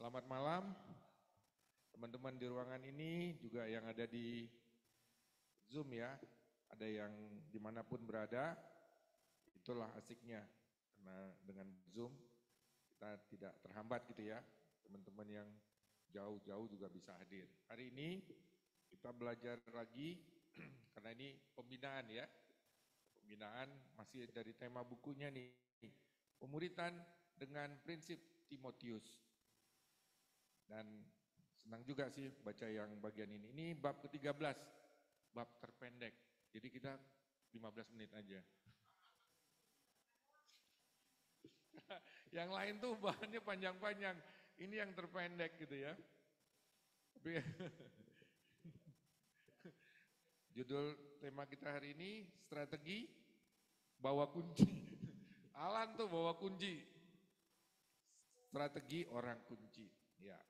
Selamat malam, teman-teman di ruangan ini, juga yang ada di Zoom ya. Ada yang dimanapun berada, itulah asiknya. Karena dengan Zoom kita tidak terhambat gitu ya. Teman-teman yang jauh-jauh juga bisa hadir. Hari ini kita belajar lagi, karena ini pembinaan ya. Pembinaan masih dari tema bukunya nih. Pemuritan dengan prinsip Timotius. Dan senang juga sih baca yang bagian ini. Ini bab ke-13, bab terpendek. Jadi kita 15 menit aja. Yang lain tuh bahannya panjang-panjang. Ini yang terpendek gitu ya. Judul tema kita hari ini, strategi bawa kunci. Alan tuh bawa kunci. Strategi orang kunci. Ya.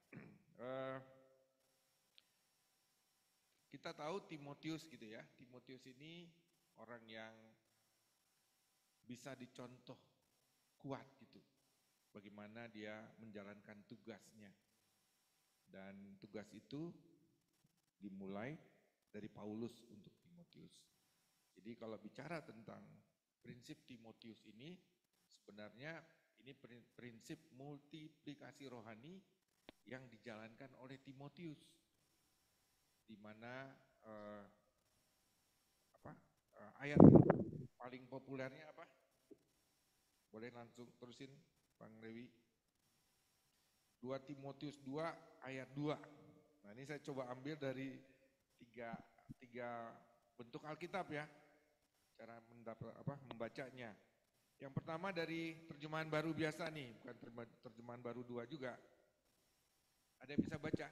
Kita tahu Timotius gitu ya. Timotius ini orang yang bisa dicontoh kuat gitu. Bagaimana dia menjalankan tugasnya. Dan tugas itu dimulai dari Paulus untuk Timotius. Jadi kalau bicara tentang prinsip Timotius ini, sebenarnya ini prinsip multiplikasi rohani yang dijalankan oleh Timotius, di mana ayat paling populernya apa? Boleh langsung terusin, Bang Lewi. 2 Timotius 2 ayat 2. Nah ini saya coba ambil dari tiga bentuk Alkitab ya, cara membacanya. Yang pertama dari terjemahan baru biasa nih, bukan terjemahan baru 2 juga. Ada yang bisa baca?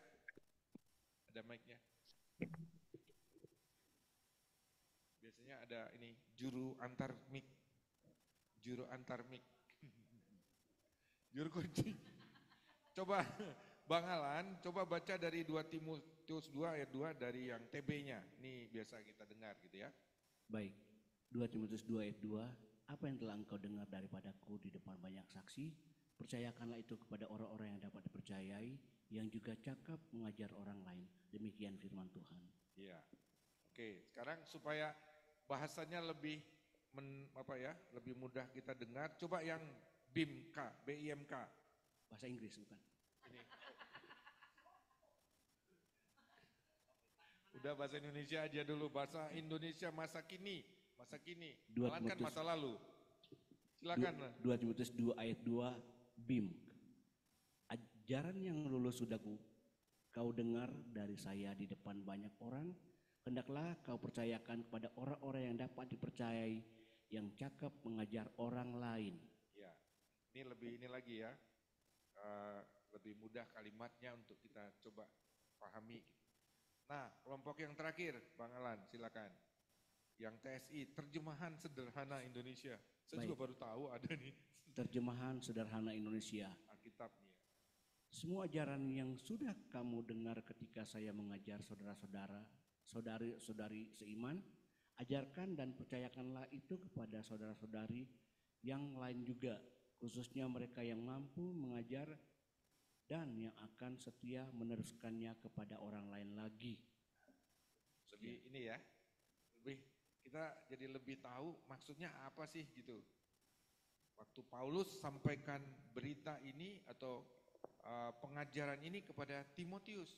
Ada mic-nya. Biasanya ada ini, juru antar mic. Juru kunci. Coba Bang Alan, coba baca dari 2 Timotius 2 ayat 2 dari yang TB-nya. Ini biasa kita dengar gitu ya. Baik, 2 Timotius 2 ayat 2, apa yang telah engkau dengar daripadaku di depan banyak saksi, percayakanlah itu kepada orang-orang yang dapat dipercayai, yang juga cakap mengajar orang lain. Demikian firman Tuhan. Iya. Oke, sekarang supaya bahasanya lebih lebih mudah kita dengar, coba yang BIMK. Bahasa Inggris bukan? Ini. Udah bahasa Indonesia aja dulu, bahasa Indonesia masa kini. Alan kan masa lalu. Silakan. 2 Timotius 2 ayat 2 BIM. Ajaran yang lulus sudah kau dengar dari saya di depan banyak orang, hendaklah kau percayakan kepada orang-orang yang dapat dipercayai, yang cakap mengajar orang lain. Ya, ini lagi ya, lebih mudah kalimatnya untuk kita coba pahami. Nah, kelompok yang terakhir, Bang Alan, silakan. Yang TSI, terjemahan sederhana Indonesia. Saya juga baru tahu ada nih. Terjemahan sederhana Indonesia. Alkitabnya. Semua ajaran yang sudah kamu dengar ketika saya mengajar saudara-saudara, saudari-saudari seiman, ajarkan dan percayakanlah itu kepada saudara-saudari yang lain juga, khususnya mereka yang mampu mengajar dan yang akan setia meneruskannya kepada orang lain lagi. Lebih ini ya, kita jadi lebih tahu maksudnya apa sih gitu. Waktu Paulus sampaikan berita ini atau pengajaran ini kepada Timotius.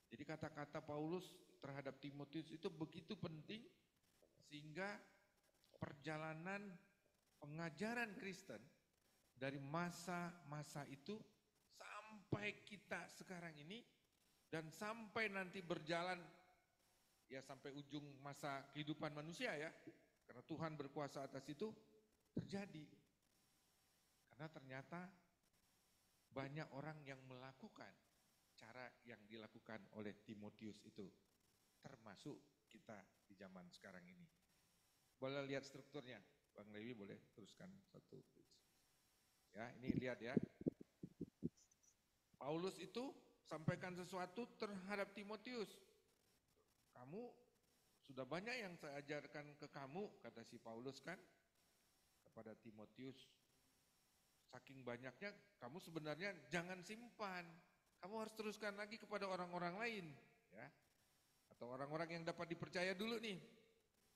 Jadi kata-kata Paulus terhadap Timotius itu begitu penting sehingga perjalanan pengajaran Kristen dari masa-masa itu sampai kita sekarang ini dan sampai nanti berjalan ya sampai ujung masa kehidupan manusia ya, karena Tuhan berkuasa atas itu terjadi. Karena ternyata banyak orang yang melakukan cara yang dilakukan oleh Timotius itu, termasuk kita di zaman sekarang ini. Boleh lihat strukturnya, Bang Lewi boleh teruskan satu. Ya, ini lihat ya. Paulus itu sampaikan sesuatu terhadap Timotius. Kamu sudah banyak yang saya ajarkan ke kamu, kata si Paulus kan, kepada Timotius. Saking banyaknya, kamu sebenarnya jangan simpan. kamu harus teruskan lagi kepada orang-orang lain, ya. Atau orang-orang yang dapat dipercaya dulu nih.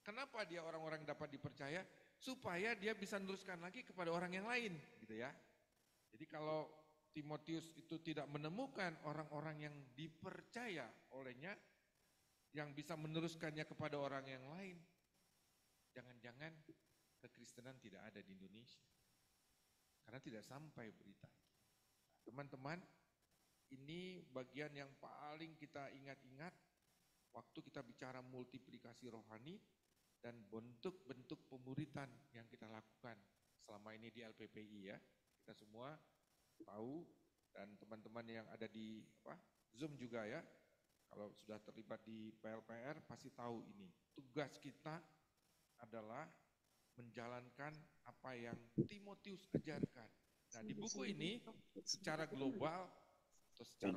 Kenapa dia orang-orang dapat dipercaya? Supaya dia bisa meneruskan lagi kepada orang yang lain, gitu ya. Jadi kalau Timotius itu tidak menemukan orang-orang yang dipercaya olehnya, yang bisa meneruskannya kepada orang yang lain, jangan-jangan kekristenan tidak ada di Indonesia. Karena tidak sampai berita. Teman-teman, ini bagian yang paling kita ingat-ingat waktu kita bicara multiplikasi rohani dan bentuk-bentuk pemuritan yang kita lakukan selama ini di LPPI ya. Kita semua tahu dan teman-teman yang ada di Zoom juga ya. Kalau sudah terlibat di PLPR pasti tahu ini. Tugas kita adalah menjalankan apa yang Timotius ajarkan. Nah di buku ini secara global atau secara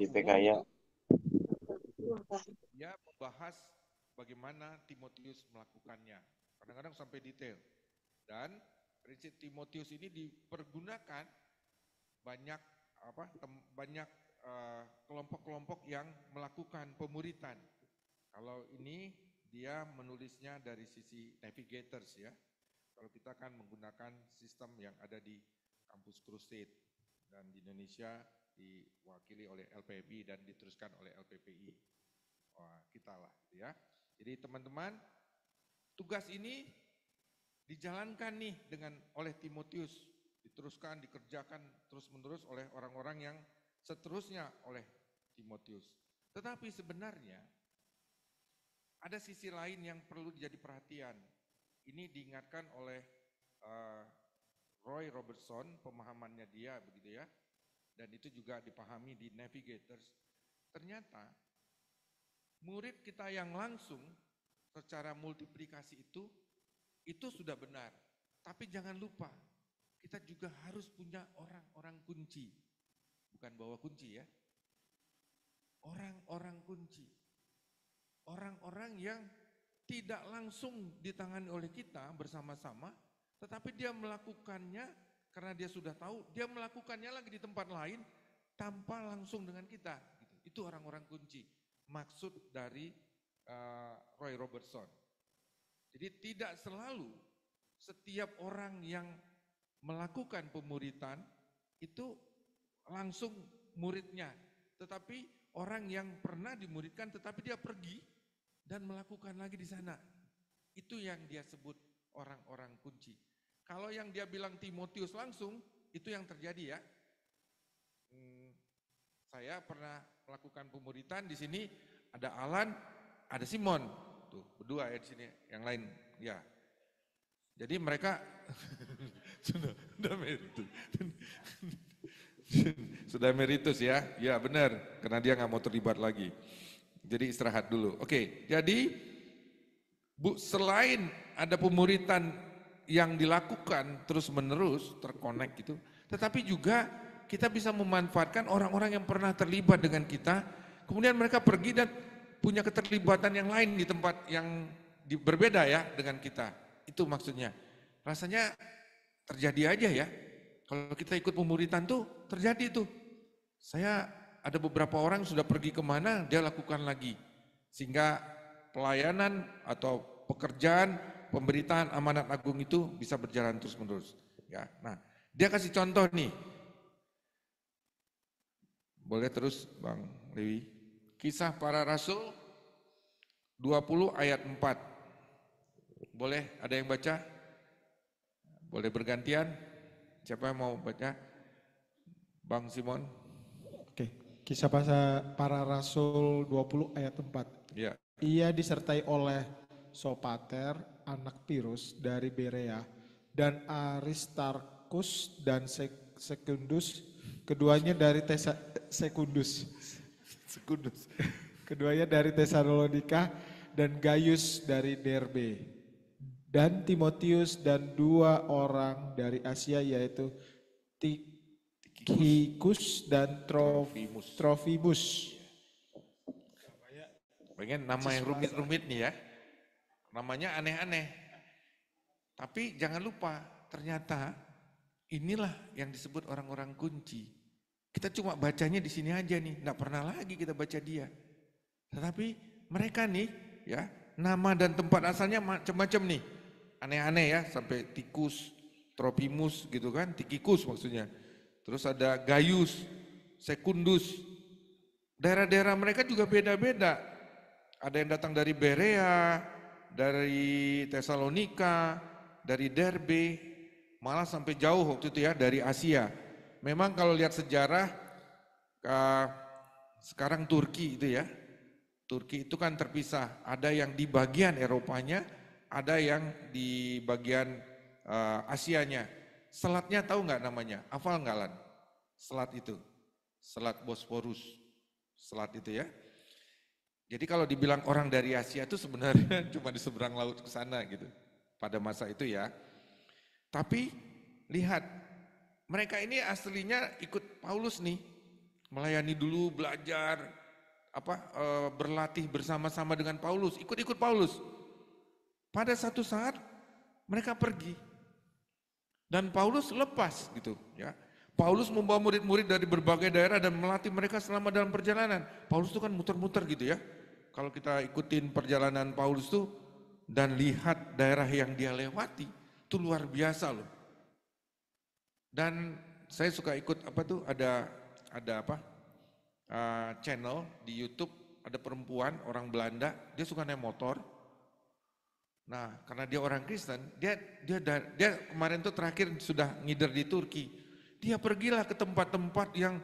umum dia membahas bagaimana Timotius melakukannya. Kadang-kadang sampai detail. Dan prinsip Timotius ini dipergunakan banyak kelompok-kelompok yang melakukan pemuritan. Kalau ini dia menulisnya dari sisi navigators ya. Kalau kita kan menggunakan sistem yang ada di kampus Crusade dan di Indonesia diwakili oleh LPB dan diteruskan oleh LPPI. Wah, kita lah gitu ya. Jadi teman-teman, tugas ini dijalankan nih oleh Timotius, diteruskan, dikerjakan terus-menerus oleh orang-orang yang seterusnya oleh Timotius. Tetapi sebenarnya ada sisi lain yang perlu jadi perhatian. Ini diingatkan oleh Roy Robertson, pemahamannya dia begitu ya. Dan itu juga dipahami di Navigators. Ternyata murid kita yang langsung secara multiplikasi itu sudah benar. Tapi jangan lupa, kita juga harus punya orang-orang kunci. Bukan bawa kunci ya. Orang-orang kunci. Orang-orang yang tidak langsung ditangani oleh kita bersama-sama, tetapi dia melakukannya karena dia sudah tahu, dia melakukannya lagi di tempat lain tanpa langsung dengan kita. Itu orang-orang kunci. Maksud dari Roy Robertson. Jadi tidak selalu setiap orang yang melakukan pemuritan itu langsung muridnya. Tetapi orang yang pernah dimuridkan tetapi dia pergi dan melakukan lagi di sana. Itu yang dia sebut orang-orang kunci. Kalau yang dia bilang Timotius langsung, itu yang terjadi ya. Saya pernah melakukan pemuritan di sini, ada Alan, ada Simon. Tuh, berdua ya di sini, yang lain ya. Jadi mereka sudah emeritus. Sudah emeritus ya. Ya benar, karena dia nggak mau terlibat lagi. Jadi istirahat dulu. Oke, jadi selain ada pemuritan yang dilakukan terus-menerus, terkonek gitu, tetapi juga kita bisa memanfaatkan orang-orang yang pernah terlibat dengan kita, kemudian mereka pergi dan punya keterlibatan yang lain di tempat yang berbeda ya dengan kita. Itu maksudnya. Rasanya terjadi aja ya. Kalau kita ikut pemuritan tuh terjadi tuh. Saya ada beberapa orang sudah pergi kemana, dia lakukan lagi. Sehingga pelayanan atau pekerjaan pemberitaan amanat agung itu bisa berjalan terus-menerus. Ya, nah, dia kasih contoh nih. Boleh terus Bang Lewi. Kisah Para Rasul 20 ayat 4. Boleh ada yang baca? Boleh bergantian? Siapa yang mau baca? Bang Simon. Oke, Kisah Para Rasul 20 ayat 4. Ya. Ia disertai oleh Sopater, anak Pirus dari Berea, dan Aristarkus dan Sekundus, keduanya dari Sekundus. Keduanya dari Tesalonika, dan Gaius dari Derbe, dan Timotius dan 2 orang dari Asia yaitu Tychicus dan Trofimus. Pengen nama yang rumit-rumit nih ya. Namanya aneh-aneh. Tapi jangan lupa ternyata inilah yang disebut orang-orang kunci. Kita cuma bacanya di sini aja nih, enggak pernah lagi kita baca dia. Tetapi mereka nih ya, nama dan tempat asalnya macam-macam nih. Aneh-aneh ya, sampai tikus, Tropimus gitu kan, Tikikus maksudnya. Terus ada Gaius, Secundus. Daerah-daerah mereka juga beda-beda. Ada yang datang dari Berea, dari Tesalonika, dari Derbe, malah sampai jauh waktu itu ya, dari Asia. Memang kalau lihat sejarah, sekarang Turki itu ya, Turki itu kan terpisah, ada yang di bagian Eropanya, ada yang di bagian Asianya. Selatnya tahu nggak namanya? Hafal nggak Lan? Selat itu, Selat Bosporus, selat itu ya. Jadi kalau dibilang orang dari Asia itu sebenarnya cuma di seberang laut ke sana gitu, pada masa itu ya. Tapi lihat, mereka ini aslinya ikut Paulus nih, melayani dulu, belajar, berlatih bersama-sama dengan Paulus, ikut-ikut Paulus. Pada satu saat mereka pergi dan Paulus lepas gitu ya. Paulus membawa murid-murid dari berbagai daerah dan melatih mereka selama dalam perjalanan. Paulus itu kan muter-muter gitu ya. Kalau kita ikutin perjalanan Paulus tuh dan lihat daerah yang dia lewati, itu luar biasa loh. Dan saya suka ikut ada channel di YouTube, ada perempuan orang Belanda, dia suka naik motor. Nah, karena dia orang Kristen, dia kemarin tuh terakhir sudah ngider di Turki. Dia pergilah ke tempat-tempat yang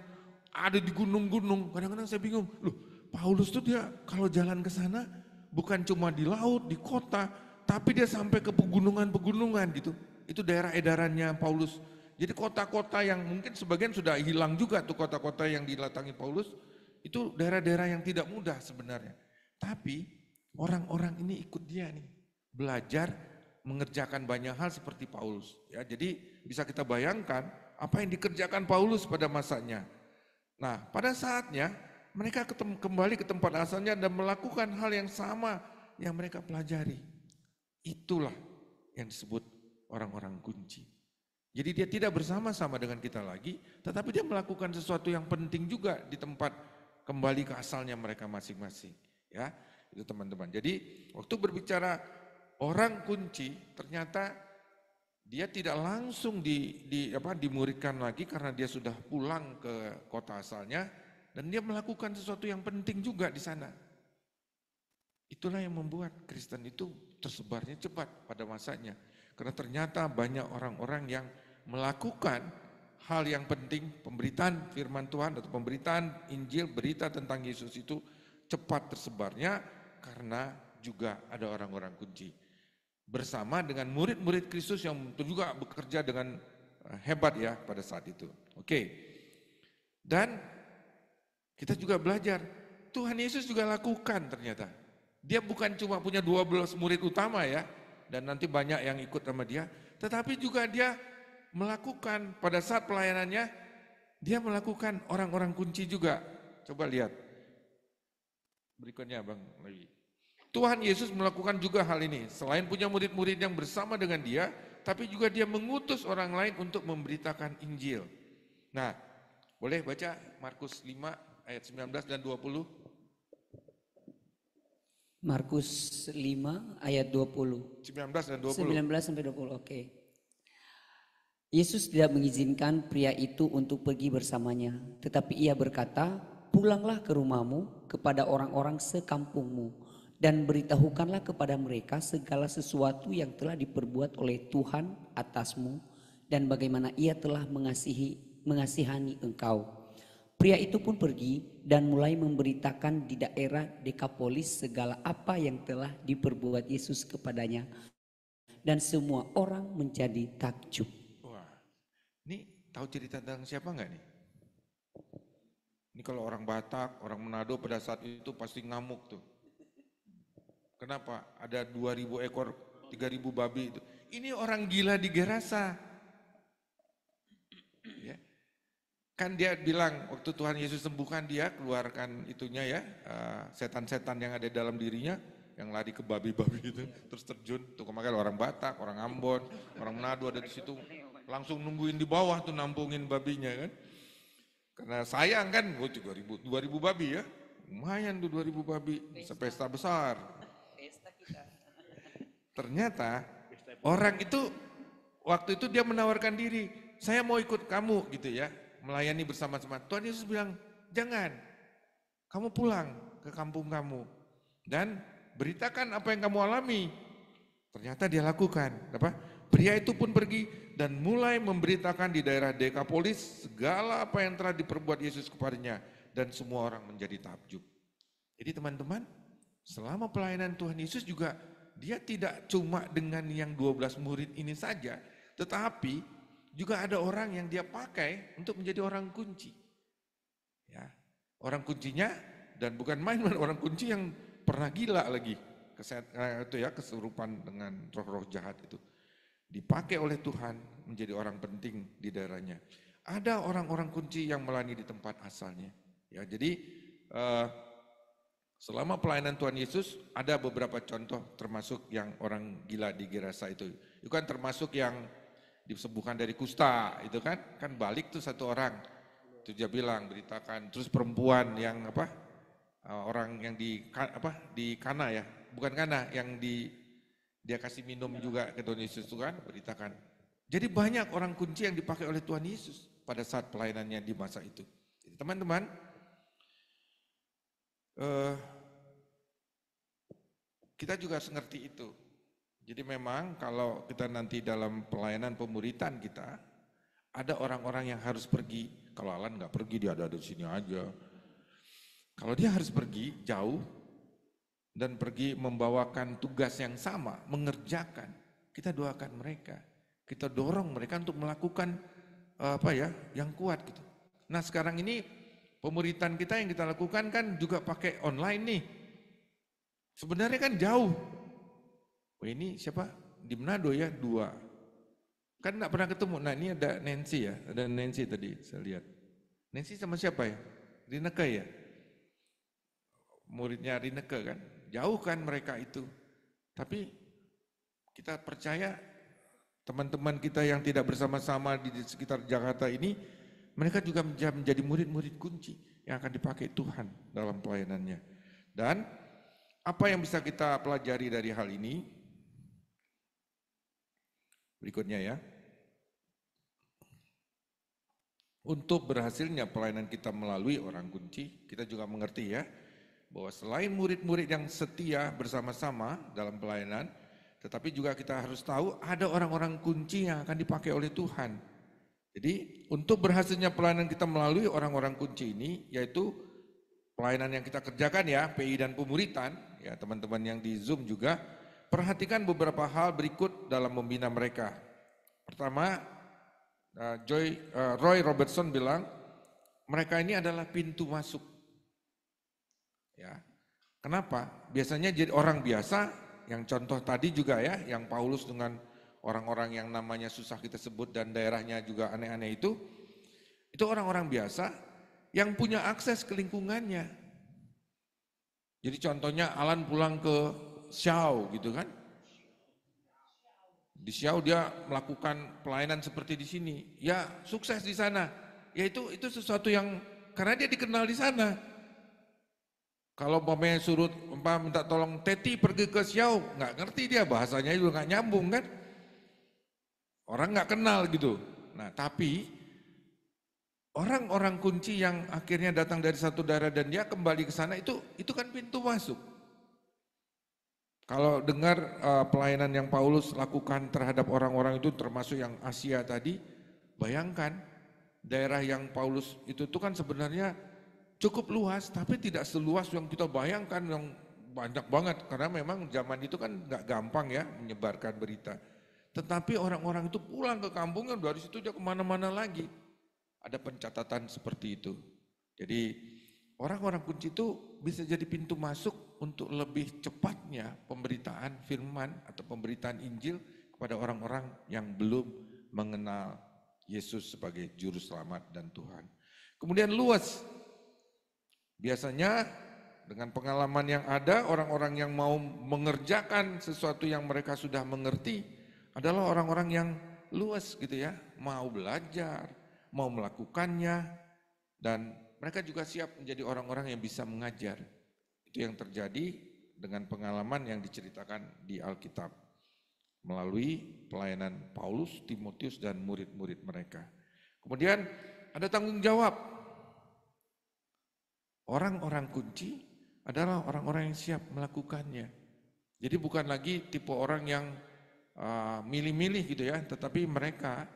ada di gunung-gunung. Kadang-kadang saya bingung, loh, Paulus tuh dia kalau jalan ke sana bukan cuma di laut, di kota, tapi dia sampai ke pegunungan-pegunungan gitu. Itu daerah edarannya Paulus. Jadi kota-kota yang mungkin sebagian sudah hilang juga tuh kota-kota yang didatangi Paulus, itu daerah-daerah yang tidak mudah sebenarnya. Tapi orang-orang ini ikut dia nih, belajar mengerjakan banyak hal seperti Paulus. Ya, jadi bisa kita bayangkan apa yang dikerjakan Paulus pada masanya. Nah, pada saatnya mereka kembali ke tempat asalnya dan melakukan hal yang sama yang mereka pelajari. Itulah yang disebut orang-orang kunci. Jadi dia tidak bersama-sama dengan kita lagi, tetapi dia melakukan sesuatu yang penting juga di tempat kembali ke asalnya mereka masing-masing. Ya, itu teman-teman. Jadi waktu berbicara orang kunci, ternyata dia tidak langsung dimuridkan lagi karena dia sudah pulang ke kota asalnya dan dia melakukan sesuatu yang penting juga di sana. Itulah yang membuat Kristen itu tersebarnya cepat pada masanya. Karena ternyata banyak orang-orang yang melakukan hal yang penting, pemberitaan firman Tuhan atau pemberitaan Injil, berita tentang Yesus itu cepat tersebarnya karena juga ada orang-orang kunci. Bersama dengan murid-murid Kristus yang juga bekerja dengan hebat ya pada saat itu. Oke. Dan kita juga belajar, Tuhan Yesus juga lakukan ternyata. Dia bukan cuma punya 12 murid utama ya, dan nanti banyak yang ikut sama dia, tetapi juga dia melakukan pada saat pelayanannya, dia melakukan orang-orang kunci juga. Coba lihat. Berikutnya Bang Lewi. Tuhan Yesus melakukan juga hal ini. Selain punya murid-murid yang bersama dengan dia, tapi juga dia mengutus orang lain untuk memberitakan Injil. Nah, boleh baca Markus 5 ayat 19 dan 20? Markus 5 ayat 20. 19 dan 20. 19 sampai 20, oke. Yesus tidak mengizinkan pria itu untuk pergi bersamanya, tetapi ia berkata, "Pulanglah ke rumahmu kepada orang-orang sekampungmu dan beritahukanlah kepada mereka segala sesuatu yang telah diperbuat oleh Tuhan atasmu dan bagaimana ia telah mengasihani engkau." Pria itu pun pergi dan mulai memberitakan di daerah Dekapolis segala apa yang telah diperbuat Yesus kepadanya. Dan semua orang menjadi takjub. Wah, ini tahu cerita tentang siapa enggak nih? Ini kalau orang Batak, orang Manado pada saat itu pasti ngamuk tuh. Kenapa? Ada 2000 ekor, 3000 babi itu. Ini orang gila di Gerasa. Ya. Kan dia bilang waktu Tuhan Yesus sembuhkan dia, keluarkan itunya ya, setan-setan yang ada dalam dirinya, yang lari ke babi-babi itu, terus terjun. Tuh kemarin orang Batak, orang Ambon, orang Manado ada di situ, langsung nungguin di bawah tuh nampungin babinya kan. Karena sayang kan, 2000 babi ya. Lumayan tuh 2000 babi, bisa pesta besar. Ternyata orang itu waktu itu dia menawarkan diri, saya mau ikut kamu gitu ya, melayani bersama-sama. Tuhan Yesus bilang, jangan, kamu pulang ke kampung kamu dan beritakan apa yang kamu alami. Ternyata dia lakukan. Apa? Pria itu pun pergi dan mulai memberitakan di daerah Dekapolis segala apa yang telah diperbuat Yesus kepadanya, dan semua orang menjadi takjub. Jadi teman-teman, selama pelayanan Tuhan Yesus juga dia tidak cuma dengan yang 12 murid ini saja, tetapi juga ada orang yang dia pakai untuk menjadi orang kunci. Ya, orang kuncinya, dan bukan main-main, orang kunci yang pernah gila lagi, itu ya, kesurupan dengan roh-roh jahat itu. Dipakai oleh Tuhan menjadi orang penting di daerahnya. Ada orang-orang kunci yang melayani di tempat asalnya. Ya, jadi selama pelayanan Tuhan Yesus ada beberapa contoh, termasuk yang orang gila di Gerasa itu. Itu kan termasuk yang disembuhkan dari kusta, itu kan balik tuh satu orang. Itu dia bilang beritakan. Terus perempuan yang orang yang di Kana ya, bukan Kana, yang dia kasih minum juga ke Tuhan Yesus itu kan, beritakan. Jadi banyak orang kunci yang dipakai oleh Tuhan Yesus pada saat pelayanannya di masa itu. Jadi teman-teman, kita juga mengerti itu. Jadi memang kalau kita nanti dalam pelayanan pemuritan kita, ada orang-orang yang harus pergi. Kalau Alan nggak pergi, dia ada di sini aja. Kalau dia harus pergi jauh dan pergi membawakan tugas yang sama, mengerjakan, kita doakan mereka, kita dorong mereka untuk melakukan yang kuat gitu. Nah sekarang ini pemuritan kita yang kita lakukan kan juga pakai online nih. Sebenarnya kan jauh. Oh ini siapa? Di Manado ya, 2. Kan nggak pernah ketemu. Nah ini ada Nancy ya, ada Nancy tadi saya lihat. Nancy sama siapa ya? Rineke ya? Muridnya Rineke kan? Jauh kan mereka itu. Tapi kita percaya teman-teman kita yang tidak bersama-sama di sekitar Jakarta ini, mereka juga menjadi murid-murid kunci yang akan dipakai Tuhan dalam pelayanannya. Dan apa yang bisa kita pelajari dari hal ini? Berikutnya ya. Untuk berhasilnya pelayanan kita melalui orang kunci, kita juga mengerti ya, bahwa selain murid-murid yang setia bersama-sama dalam pelayanan, tetapi juga kita harus tahu ada orang-orang kunci yang akan dipakai oleh Tuhan. Jadi untuk berhasilnya pelayanan kita melalui orang-orang kunci ini, yaitu pelayanan yang kita kerjakan ya, PI dan pemuritan, ya teman-teman yang di Zoom juga, perhatikan beberapa hal berikut dalam membina mereka. Pertama, Roy Robertson bilang, mereka ini adalah pintu masuk. Ya, kenapa? Biasanya jadi orang biasa, yang contoh tadi juga ya, yang Paulus dengan orang-orang yang namanya susah kita sebut dan daerahnya juga aneh-aneh itu orang-orang biasa yang punya akses ke lingkungannya. Jadi contohnya Alan pulang ke Siau gitu kan. Di Siau dia melakukan pelayanan seperti di sini. Ya sukses di sana. Ya itu sesuatu yang karena dia dikenal di sana. Kalau umpamanya suruh minta tolong Teti pergi ke Siau, nggak ngerti dia, bahasanya juga nggak nyambung kan. Orang nggak kenal gitu. Nah tapi orang-orang kunci yang akhirnya datang dari satu daerah dan dia kembali ke sana itu kan pintu masuk. Kalau dengar pelayanan yang Paulus lakukan terhadap orang-orang itu termasuk yang Asia tadi, bayangkan daerah yang Paulus itu kan sebenarnya cukup luas, tapi tidak seluas yang kita bayangkan yang banyak banget. Karena memang zaman itu kan nggak gampang ya menyebarkan berita. Tetapi orang-orang itu pulang ke kampungnya, dari situ dia kemana-mana lagi. Ada pencatatan seperti itu. Jadi orang-orang kunci itu bisa jadi pintu masuk untuk lebih cepatnya pemberitaan firman atau pemberitaan Injil kepada orang-orang yang belum mengenal Yesus sebagai juru selamat dan Tuhan. Kemudian luas. Biasanya dengan pengalaman yang ada, orang-orang yang mau mengerjakan sesuatu yang mereka sudah mengerti adalah orang-orang yang luas gitu ya, mau belajar, mau melakukannya. dan mereka juga siap menjadi orang-orang yang bisa mengajar. Itu yang terjadi dengan pengalaman yang diceritakan di Alkitab melalui pelayanan Paulus, Timotius, dan murid-murid mereka. Kemudian ada tanggung jawab. Orang-orang kunci adalah orang-orang yang siap melakukannya. Jadi bukan lagi tipe orang yang milih-milih gitu ya, tetapi mereka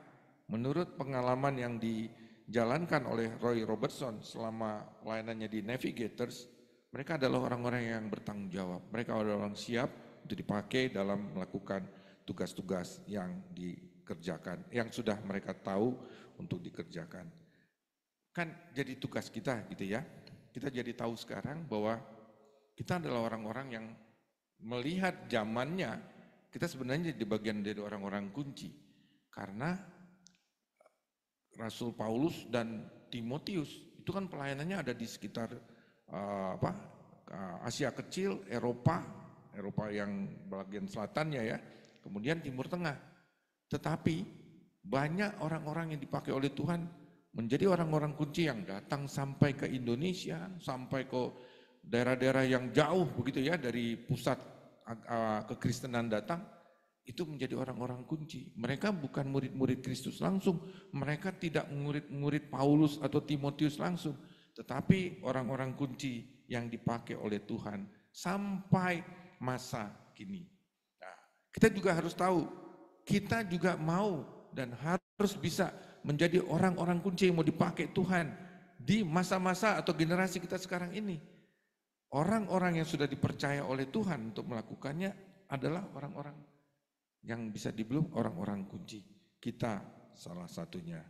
menurut pengalaman yang dijalankan oleh Roy Robertson selama pelayanannya di Navigators, mereka adalah orang-orang yang bertanggung jawab. Mereka adalah orang siap untuk dipakai dalam melakukan tugas-tugas yang dikerjakan, yang sudah mereka tahu untuk dikerjakan. Kan jadi tugas kita gitu ya. Kita jadi tahu sekarang bahwa kita adalah orang-orang yang melihat zamannya, kita sebenarnya di bagian dari orang-orang kunci. Karena Rasul Paulus dan Timotius itu kan pelayanannya ada di sekitar Asia Kecil, Eropa yang bagian selatannya ya, kemudian Timur Tengah. Tetapi banyak orang-orang yang dipakai oleh Tuhan menjadi orang-orang kunci yang datang sampai ke Indonesia, sampai ke daerah-daerah yang jauh begitu ya dari pusat kekristenan datang, itu menjadi orang-orang kunci. Mereka bukan murid-murid Kristus langsung, mereka tidak murid-murid Paulus atau Timotius langsung, tetapi orang-orang kunci yang dipakai oleh Tuhan sampai masa kini. Nah, kita juga harus tahu, kita juga mau dan harus bisa menjadi orang-orang kunci yang mau dipakai Tuhan di masa-masa atau generasi kita sekarang ini. Orang-orang yang sudah dipercaya oleh Tuhan untuk melakukannya adalah orang-orang yang bisa dibilang orang-orang kunci. Kita salah satunya.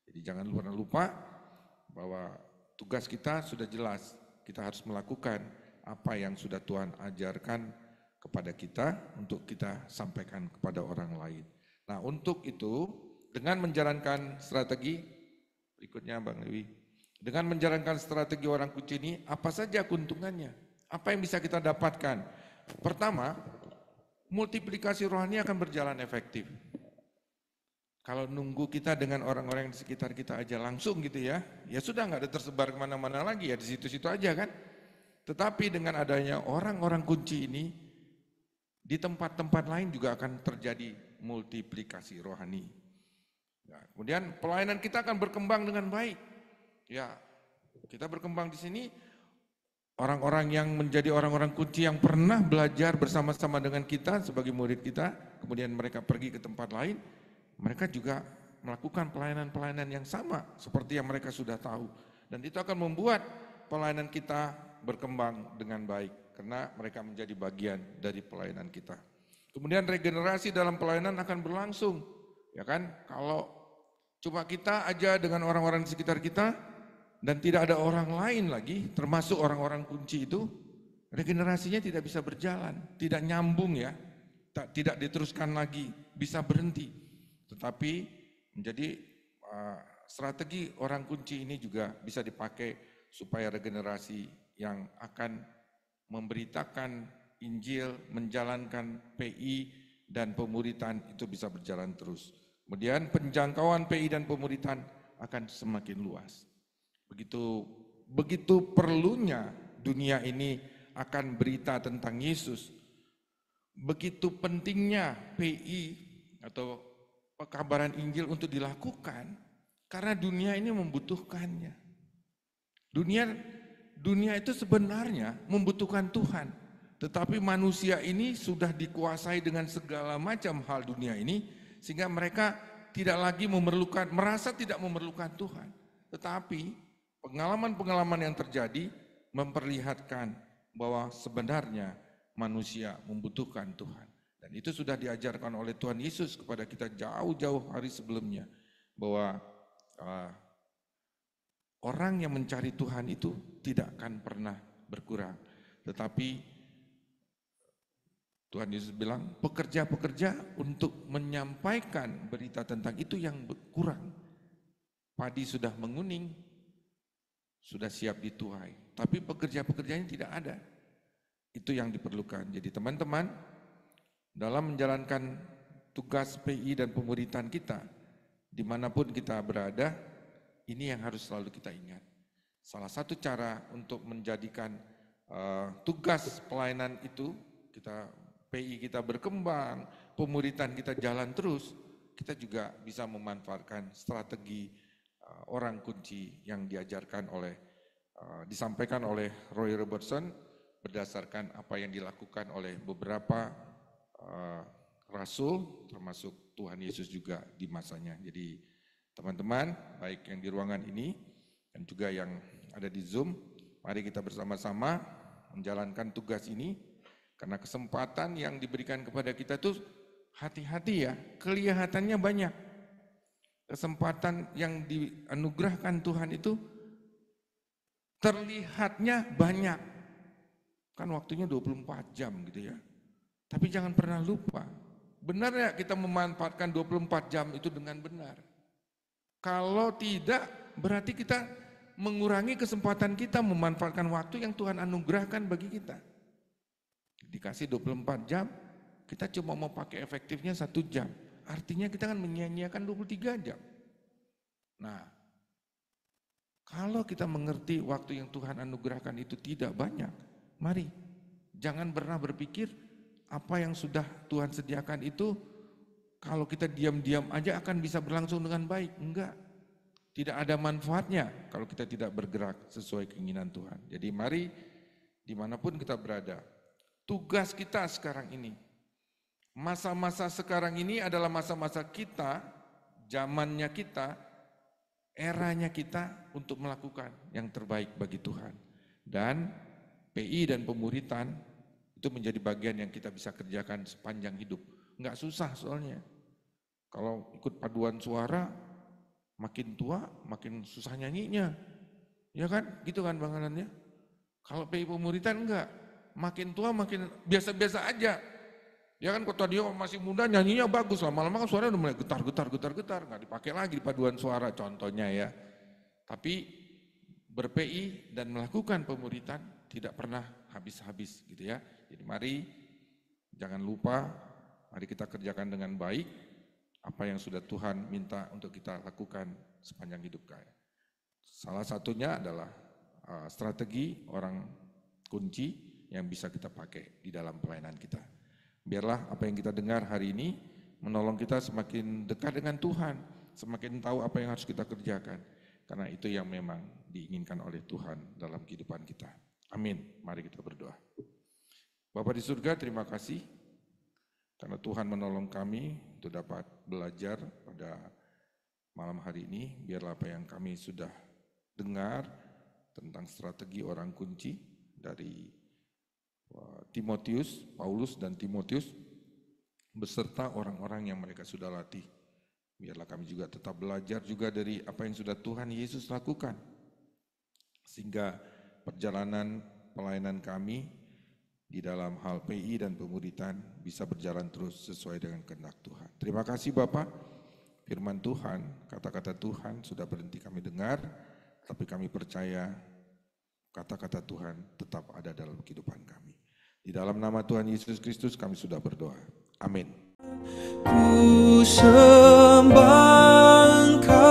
Jadi jangan pernah lupa bahwa tugas kita sudah jelas. Kita harus melakukan apa yang sudah Tuhan ajarkan kepada kita untuk kita sampaikan kepada orang lain. Nah, untuk itu dengan menjalankan strategi berikutnya Bang Lewi. Dengan menjalankan strategi orang kunci ini, apa saja keuntungannya? Apa yang bisa kita dapatkan? Pertama, multiplikasi rohani akan berjalan efektif. Kalau nunggu kita dengan orang-orang di sekitar kita aja langsung gitu ya, ya sudah nggak ada tersebar kemana-mana lagi ya di situ-situ aja kan. Tetapi dengan adanya orang-orang kunci ini, di tempat-tempat lain juga akan terjadi multiplikasi rohani. Nah, kemudian pelayanan kita akan berkembang dengan baik. Ya, kita berkembang di sini, orang-orang yang menjadi orang-orang kunci yang pernah belajar bersama-sama dengan kita sebagai murid kita, kemudian mereka pergi ke tempat lain, mereka juga melakukan pelayanan-pelayanan yang sama seperti yang mereka sudah tahu. Dan itu akan membuat pelayanan kita berkembang dengan baik, karena mereka menjadi bagian dari pelayanan kita. Kemudian regenerasi dalam pelayanan akan berlangsung, ya kan? Kalau cuma kita aja dengan orang-orang di sekitar kita, dan tidak ada orang lain lagi, termasuk orang-orang kunci itu, regenerasinya tidak bisa berjalan, tidak nyambung ya, tidak diteruskan lagi, bisa berhenti. Tetapi menjadi strategi orang kunci ini juga bisa dipakai supaya regenerasi yang akan memberitakan Injil, menjalankan PI dan pemuritan itu bisa berjalan terus. Kemudian penjangkauan PI dan pemuritan akan semakin luas. Begitu perlunya dunia ini akan berita tentang Yesus. Begitu pentingnya PI atau pekabaran Injil untuk dilakukan karena dunia ini membutuhkannya. Dunia itu sebenarnya membutuhkan Tuhan, tetapi manusia ini sudah dikuasai dengan segala macam hal dunia ini sehingga mereka tidak lagi merasa tidak memerlukan Tuhan. Tetapi pengalaman-pengalaman yang terjadi memperlihatkan bahwa sebenarnya manusia membutuhkan Tuhan. Dan itu sudah diajarkan oleh Tuhan Yesus kepada kita jauh-jauh hari sebelumnya. Bahwa orang yang mencari Tuhan itu tidak akan pernah berkurang. Tetapi Tuhan Yesus bilang, pekerja-pekerja untuk menyampaikan berita tentang itu yang kurang. Padi sudah menguning, sudah siap dituai. Tapi pekerja-pekerjanya tidak ada. Itu yang diperlukan. Jadi teman-teman, dalam menjalankan tugas PI dan pemuritan kita, dimanapun kita berada, ini yang harus selalu kita ingat. salah satu cara untuk menjadikan tugas pelayanan itu, PI kita berkembang, pemuritan kita jalan terus, kita juga bisa memanfaatkan strategi orang kunci yang disampaikan oleh Roy Robertson berdasarkan apa yang dilakukan oleh beberapa rasul, termasuk Tuhan Yesus juga di masanya. Jadi teman-teman, baik yang di ruangan ini dan juga yang ada di Zoom, mari kita bersama-sama menjalankan tugas ini, karena kesempatan yang diberikan kepada kita itu hati-hati ya, kelihatannya banyak. Kesempatan yang dianugerahkan Tuhan itu terlihatnya banyak. Kan waktunya 24 jam gitu ya. Tapi jangan pernah lupa, benar ya kita memanfaatkan 24 jam itu dengan benar. Kalau tidak, berarti kita mengurangi kesempatan kita memanfaatkan waktu yang Tuhan anugerahkan bagi kita. Dikasih 24 jam, kita cuma mau pakai efektifnya 1 jam. Artinya kita kan menyia-nyiakan 23 jam. Nah, kalau kita mengerti waktu yang Tuhan anugerahkan itu tidak banyak, mari jangan pernah berpikir apa yang sudah Tuhan sediakan itu kalau kita diam-diam aja akan bisa berlangsung dengan baik. Enggak, tidak ada manfaatnya kalau kita tidak bergerak sesuai keinginan Tuhan. Jadi mari dimanapun kita berada, tugas kita sekarang ini, masa-masa sekarang ini adalah masa-masa kita, zamannya kita, eranya kita untuk melakukan yang terbaik bagi Tuhan. Dan PI dan pemuritan itu menjadi bagian yang kita bisa kerjakan sepanjang hidup. Enggak susah soalnya. Kalau ikut paduan suara, makin tua makin susah nyanyinya. Ya kan? Gitu kan Bang Alan ya? Kalau PI pemuritan enggak. Makin tua makin biasa-biasa aja. Ya kan kota dia masih muda nyanyinya bagus, lama-lama kan suaranya udah mulai getar, nggak dipakai lagi di paduan suara contohnya ya. Tapi ber-PI dan melakukan pemuritan tidak pernah habis-habis gitu ya. Jadi mari jangan lupa, mari kita kerjakan dengan baik apa yang sudah Tuhan minta untuk kita lakukan sepanjang hidup kita. Salah satunya adalah strategi orang kunci yang bisa kita pakai di dalam pelayanan kita. Biarlah apa yang kita dengar hari ini menolong kita semakin dekat dengan Tuhan, semakin tahu apa yang harus kita kerjakan. Karena itu yang memang diinginkan oleh Tuhan dalam kehidupan kita. Amin. Mari kita berdoa. Bapa di surga, terima kasih karena Tuhan menolong kami untuk dapat belajar pada malam hari ini. Biarlah apa yang kami sudah dengar tentang strategi orang kunci dari Timotius, Paulus dan Timotius beserta orang-orang yang mereka sudah latih. Biarlah kami juga tetap belajar juga dari apa yang sudah Tuhan Yesus lakukan. Sehingga perjalanan pelayanan kami di dalam hal PI dan pemuritan bisa berjalan terus sesuai dengan kehendak Tuhan. Terima kasih Bapak, firman Tuhan, kata-kata Tuhan sudah berhenti kami dengar, tapi kami percaya kata-kata Tuhan tetap ada dalam kehidupan kami. Di dalam nama Tuhan Yesus Kristus kami sudah berdoa. Amin. Ku sembah Engkau.